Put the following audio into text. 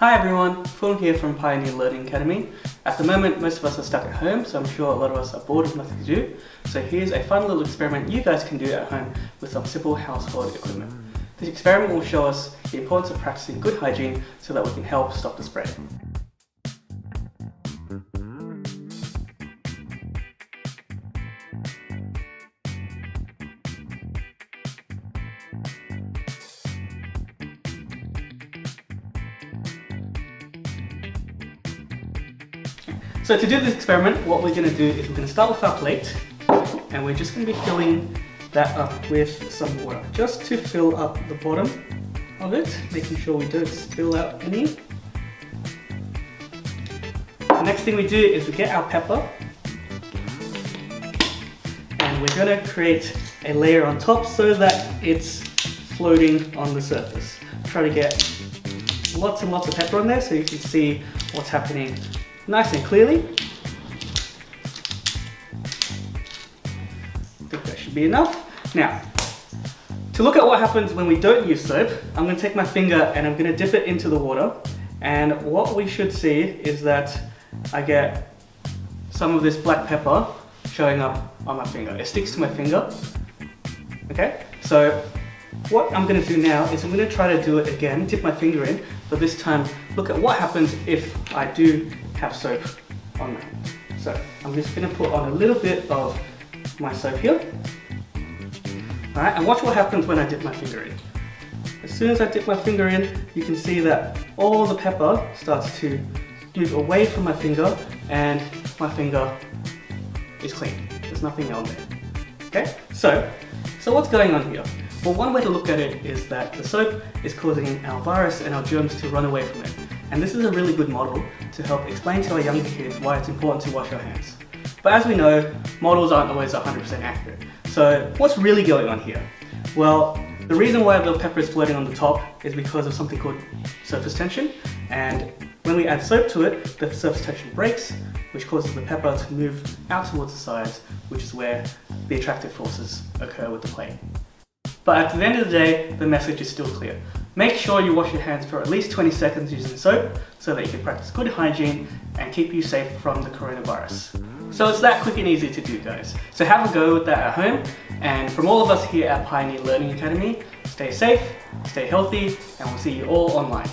Hi everyone, Phuong here from Pioneer Learning Academy. At the moment, most of us are stuck at home, so I'm sure a lot of us are bored with nothing to do. So here's a fun little experiment you guys can do at home with some simple household equipment. This experiment will show us the importance of practicing good hygiene so that we can help stop the spread. So to do this experiment, what we're going to do is we're going to start with our plate, and we're just going to be filling that up with some water, just to fill up the bottom of it, making sure we don't spill out any. The next thing we do is we get our pepper, and we're going to create a layer on top so that it's floating on the surface. Try to get lots and lots of pepper on there so you can see what's happening nice and clearly. I think that should be enough. Now, to look at what happens when we don't use soap, I'm going to take my finger and I'm going to dip it into the water, and what we should see is that I get some of this black pepper showing up on my finger. It sticks to my finger. Okay, so what I'm going to do now is I'm going to try to do it again, dip my finger in, but this time look at what happens if I do have soap on my hand. So I'm just going to put on a little bit of my soap here. Alright, and watch what happens when I dip my finger in. As soon as I dip my finger in, you can see that all the pepper starts to move away from my finger, and my finger is clean. There's nothing on there. Okay, so what's going on here? Well, one way to look at it is that the soap is causing our virus and our germs to run away from it. And this is a really good model to help explain to our younger kids why it's important to wash our hands. But as we know, models aren't always 100% accurate. So what's really going on here? Well, the reason why the pepper is floating on the top is because of something called surface tension. And when we add soap to it, the surface tension breaks, which causes the pepper to move out towards the sides, which is where the attractive forces occur with the plate. But at the end of the day, the message is still clear. Make sure you wash your hands for at least 20 seconds using soap so that you can practice good hygiene and keep you safe from the coronavirus. So it's that quick and easy to do, guys. So have a go with that at home. And from all of us here at Pioneer Learning Academy, stay safe, stay healthy, and we'll see you all online.